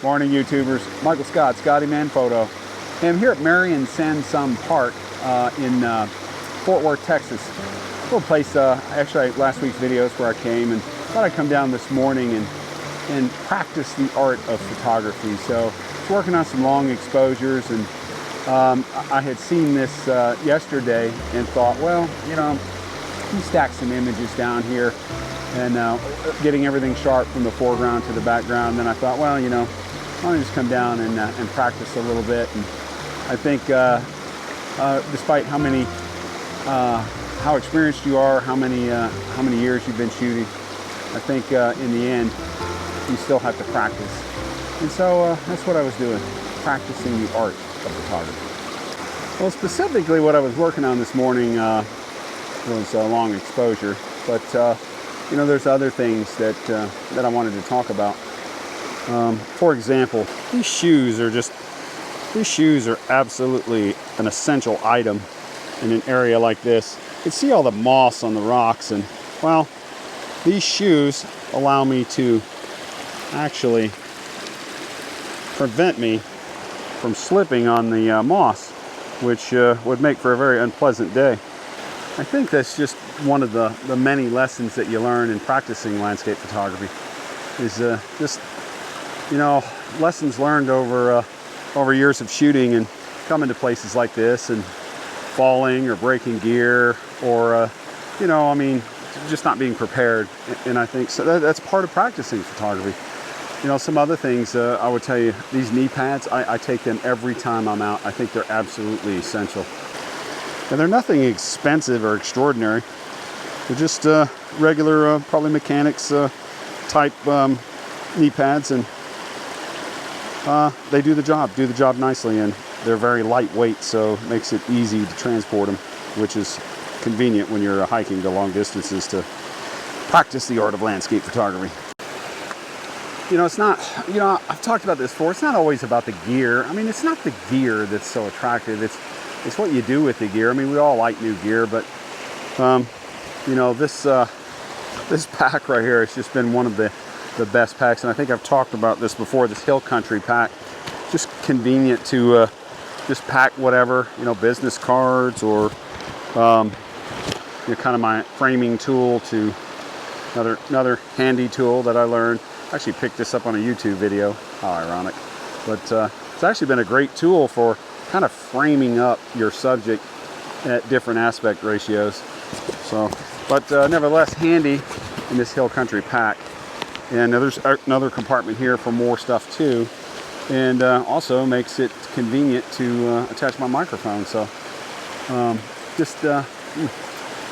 Morning, YouTubers. Michael Scott, Scotty Man Photo. I'm here at Marion Sansom Park in Fort Worth, Texas. A little place, actually last week's videos where I came and thought I'd come down this morning and practice the art of photography. So I was working on some long exposures, and I had seen this yesterday and thought, well, you know, you stack some images down here and getting everything sharp from the foreground to the background. Then I thought, well, you know, why don't I just come down and practice a little bit. And I think despite how experienced you are, how many years you've been shooting, I think in the end you still have to practice. And so that's what I was doing, practicing the art of photography. Well, specifically what I was working on this morning was a long exposure, but you know, there's other things that I wanted to talk about. For example, these shoes are absolutely an essential item in an area like this. You can see all the moss on the rocks, and well, these shoes allow me to actually prevent me from slipping on the moss, which would make for a very unpleasant day. I think that's just one of the many lessons that you learn in practicing landscape photography, is just, you know, lessons learned over years of shooting and coming to places like this and falling or breaking gear, or you know, I mean, just not being prepared. And I think so that's part of practicing photography. You know, some other things I would tell you, these knee pads, I take them every time I'm out. I think they're absolutely essential. And they're nothing expensive or extraordinary. They're just regular, probably mechanics type knee pads, and they do the job nicely, and they're very lightweight, so it makes it easy to transport them, which is convenient when you're hiking to long distances to practice the art of landscape photography. You know, it's not, you know, I've talked about this before, it's not always about the gear. I mean, it's not the gear that's so attractive, it's what you do with the gear. I mean, we all like new gear, but you know, this pack right here has just been one of the best packs, and I think I've talked about this before. This hill country pack, just convenient to just pack whatever, you know, business cards, or you know, kind of my framing tool, to another handy tool that I learned. I actually picked this up on a YouTube video. How ironic, but it's actually been a great tool for kind of framing up your subject at different aspect ratios. So, but nevertheless handy in this hill country pack. And there's another compartment here for more stuff too, and also makes it convenient to attach my microphone. So just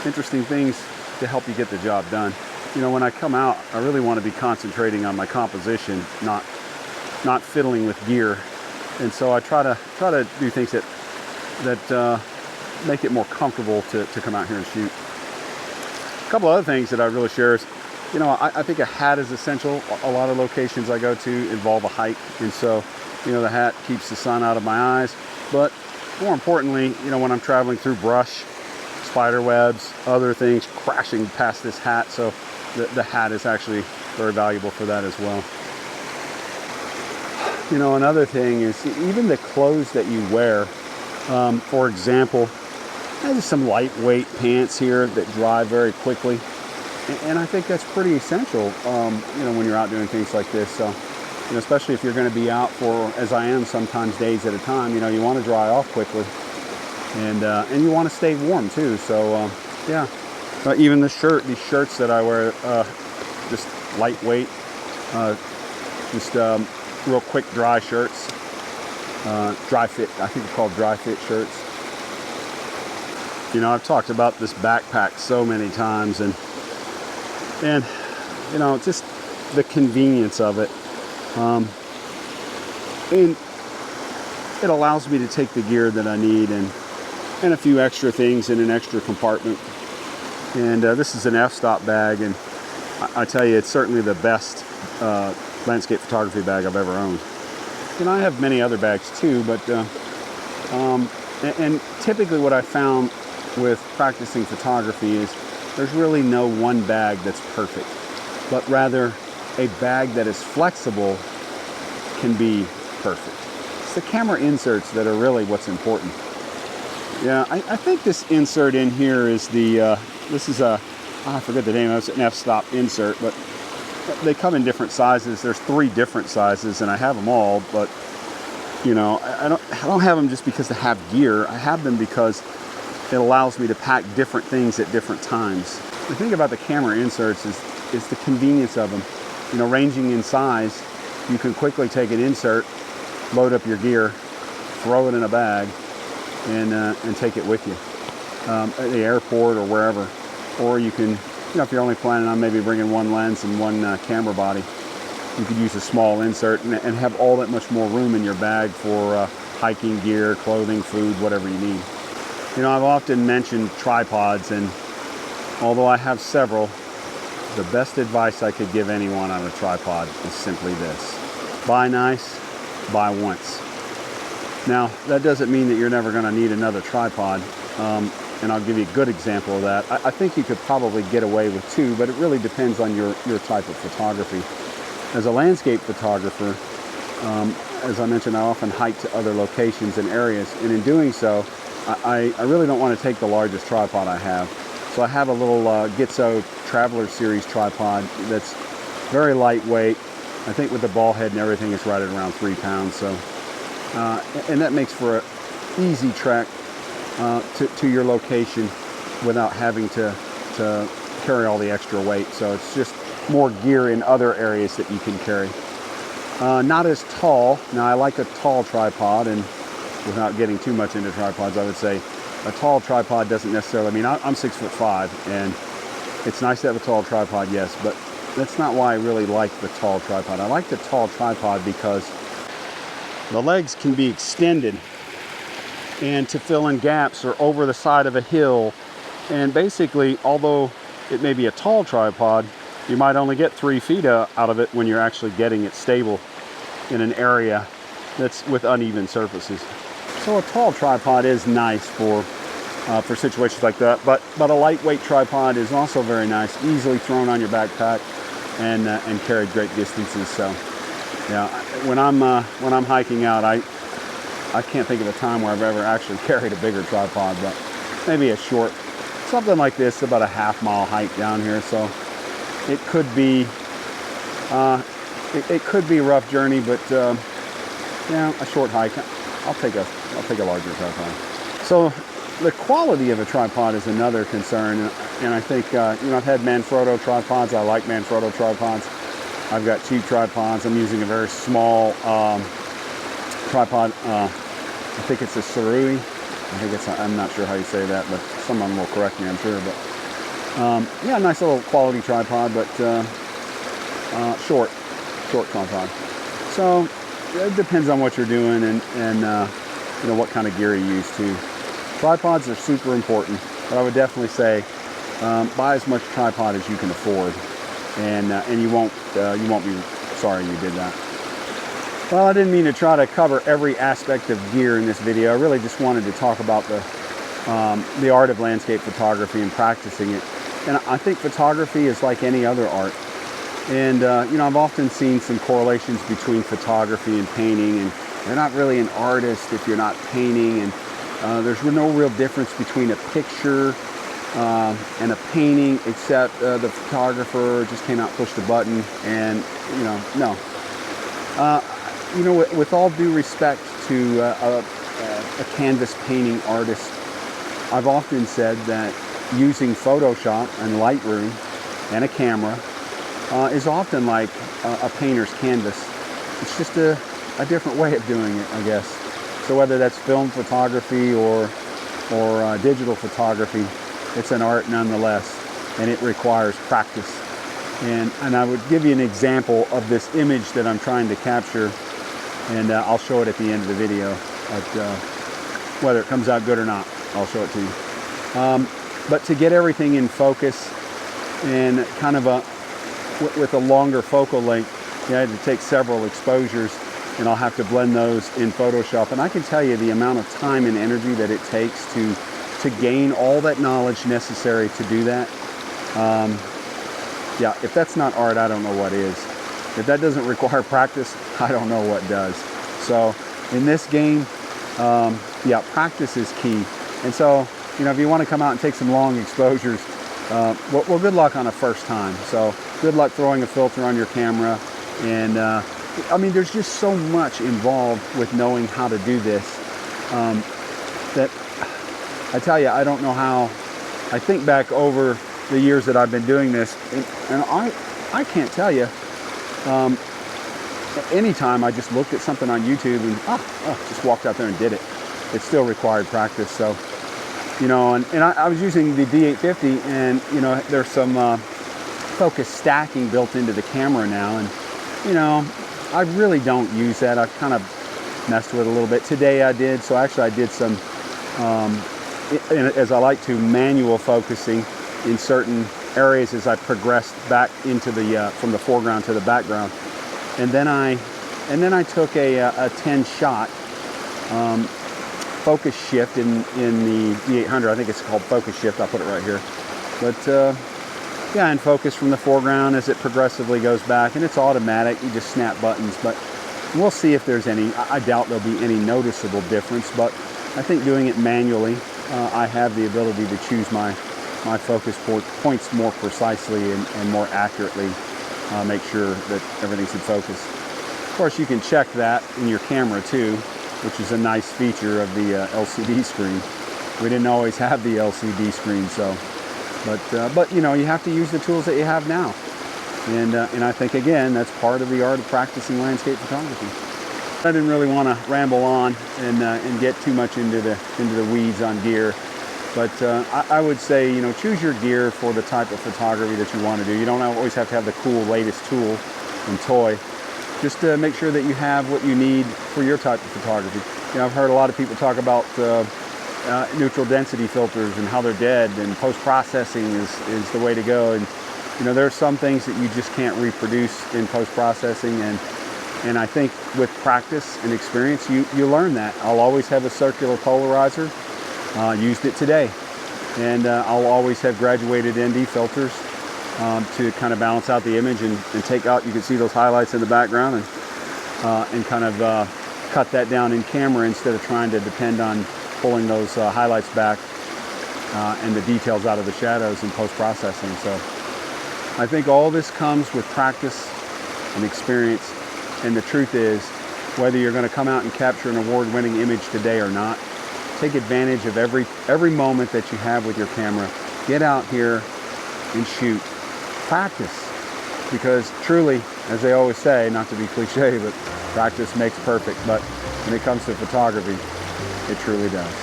interesting things to help you get the job done. You know, when I come out, I really want to be concentrating on my composition, not fiddling with gear. And so I try to do things that make it more comfortable to come out here and shoot. A couple other things that I really share is, you know, I think a hat is essential. A lot of locations I go to involve a hike, and so, you know, the hat keeps the sun out of my eyes. But more importantly, you know, when I'm traveling through brush, spider webs, other things crashing past this hat, so the hat is actually very valuable for that as well. You know, another thing is even the clothes that you wear. For example, there's some lightweight pants here that dry very quickly, and I think that's pretty essential, you know, when you're out doing things like this. So, you know, especially if you're going to be out for, as I am, sometimes days at a time, you know, you want to dry off quickly, and you want to stay warm too. So yeah, even these shirts that I wear, just lightweight, just real quick dry shirts, dry fit. I think they're called dry fit shirts. You know, I've talked about this backpack so many times, and you know, just the convenience of it, and it allows me to take the gear that I need and a few extra things in an extra compartment. And this is an f-stop bag, and I tell you, it's certainly the best landscape photography bag I've ever owned. And I have many other bags too, but and typically what I found with practicing photography is there's really no one bag that's perfect, but rather a bag that is flexible can be perfect. It's the camera inserts that are really what's important. Yeah, I think this insert in here is the, this is a, I forget the name, it's an f-stop insert, but they come in different sizes. There's 3 different sizes, and I have them all, but you know, I don't have them just because they have gear. I have them because it allows me to pack different things at different times. The thing about the camera inserts is the convenience of them. You know, ranging in size, you can quickly take an insert, load up your gear, throw it in a bag, and take it with you at the airport or wherever. Or you can, you know, if you're only planning on maybe bringing one lens and one camera body, you could use a small insert and have all that much more room in your bag for hiking gear, clothing, food, whatever you need. You know, I've often mentioned tripods, and although I have several, the best advice I could give anyone on a tripod is simply this: buy nice, buy once. Now, that doesn't mean that you're never going to need another tripod, and I'll give you a good example of that. I think you could probably get away with 2, but it really depends on your type of photography. As a landscape photographer, as I mentioned, I often hike to other locations and areas, and in doing so, I really don't want to take the largest tripod I have. So I have a little Gitzo Traveler Series tripod that's very lightweight. I think with the ball head and everything, it's right at around 3 pounds. So, and that makes for an easy trek to your location without having to carry all the extra weight. So it's just more gear in other areas that you can carry. Not as tall. Now, I like a tall tripod, and without getting too much into tripods, I would say a tall tripod doesn't necessarily mean, I'm 6'5", and it's nice to have a tall tripod, yes, but that's not why I really like the tall tripod. I like the tall tripod because the legs can be extended and to fill in gaps or over the side of a hill. And basically, although it may be a tall tripod, you might only get 3 feet out of it when you're actually getting it stable in an area that's with uneven surfaces. So a tall tripod is nice for situations like that, but a lightweight tripod is also very nice, easily thrown on your backpack and carried great distances. So yeah, when I'm hiking out, I can't think of a time where I've ever actually carried a bigger tripod, but maybe a short, something like this, about a half-mile hike down here. So it could be it could be a rough journey, but yeah, a short hike. I'll take a larger tripod. So the quality of a tripod is another concern, and I think you know, I've had Manfrotto tripods. I like Manfrotto tripods. I've got cheap tripods. I'm using a very small tripod. I think it's a Surui. I'm not sure how you say that, but someone will correct me, I'm sure. But yeah, nice little quality tripod, but short tripod. So it depends on what you're doing and you know, what kind of gear you use too. Tripods are super important, but I would definitely say buy as much tripod as you can afford, and you won't be sorry you did that. Well, I didn't mean to try to cover every aspect of gear in this video. I really just wanted to talk about the art of landscape photography and practicing it. And I think photography is like any other art. And you know, I've often seen some correlations between photography and painting, and you're not really an artist if you're not painting, and there's no real difference between a picture and a painting, except the photographer just came out, pushed a button, and you know, no. You know, with all due respect to a canvas painting artist, I've often said that using Photoshop and Lightroom and a camera is often like a painter's canvas. It's just a different way of doing it, I guess. So whether that's film photography or digital photography, it's an art nonetheless, and it requires practice. And I would give you an example of this image that I'm trying to capture, and I'll show it at the end of the video. But whether it comes out good or not, I'll show it to you. But to get everything in focus and kind of with a longer focal length, you know, I had to take several exposures, and I'll have to blend those in Photoshop. And I can tell you the amount of time and energy that it takes to gain all that knowledge necessary to do that. Yeah, if that's not art, I don't know what is. If that doesn't require practice, I don't know what does. So in this game, yeah, practice is key. And so, you know, if you want to come out and take some long exposures, well, good luck on a first time. So good luck throwing a filter on your camera. And I mean, there's just so much involved with knowing how to do this that I tell you, I don't know how. I think back over the years that I've been doing this, and I can't tell you. Anytime I just looked at something on YouTube and just walked out there and did it. It still required practice. So, you know, and I was using the D850, and you know, there's some focus stacking built into the camera now, and you know, I really don't use that. I've kind of messed with it a little bit. Today I did. So actually I did some, as I like to, manual focusing in certain areas as I progressed back into the from the foreground to the background, and then I took a 10 shot focus shift in the D800. I think it's called focus shift. I'll put it right here. But yeah, and focus from the foreground as it progressively goes back, and it's automatic. You just snap buttons, but we'll see if there's any. I doubt there'll be any noticeable difference, but I think doing it manually, I have the ability to choose my focus points more precisely and more accurately, make sure that everything's in focus. Of course, you can check that in your camera too, which is a nice feature of the LCD screen. We didn't always have the LCD screen, so, but you know, you have to use the tools that you have now. And I think, again, that's part of the art of practicing landscape photography. I didn't really want to ramble on and get too much into the weeds on gear, but I would say, you know, choose your gear for the type of photography that you want to do. You don't always have to have the cool latest tool and toy. Just to make sure that you have what you need for your type of photography. You know, I've heard a lot of people talk about neutral density filters and how they're dead, and post-processing is the way to go. And you know, there are some things that you just can't reproduce in post-processing, and I think with practice and experience, you learn that. I'll always have a circular polarizer. Used it today, and I'll always have graduated ND filters to kind of balance out the image and take out. You can see those highlights in the background, and kind of cut that down in camera instead of trying to depend on pulling those highlights back and the details out of the shadows in post-processing. So I think all this comes with practice and experience, and the truth is, whether you're going to come out and capture an award-winning image today or not, take advantage of every moment that you have with your camera. Get out here and shoot. Practice, because truly, as they always say, not to be cliche, but practice makes perfect. But when it comes to photography, it truly does.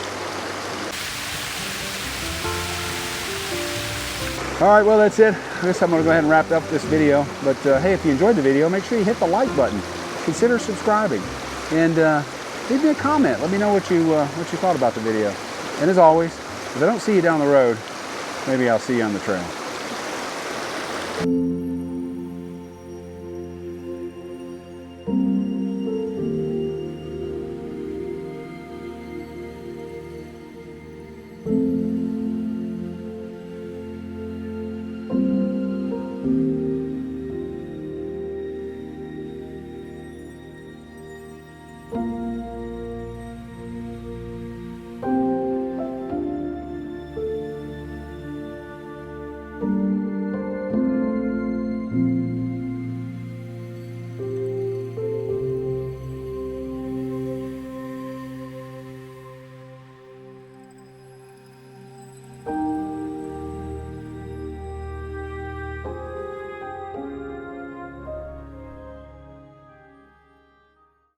All right, well, that's it. I guess I'm going to go ahead and wrap up this video. But hey, if you enjoyed the video, make sure you hit the like button. Consider subscribing, and leave me a comment. Let me know what you thought about the video. And as always, if I don't see you down the road, maybe I'll see you on the trail.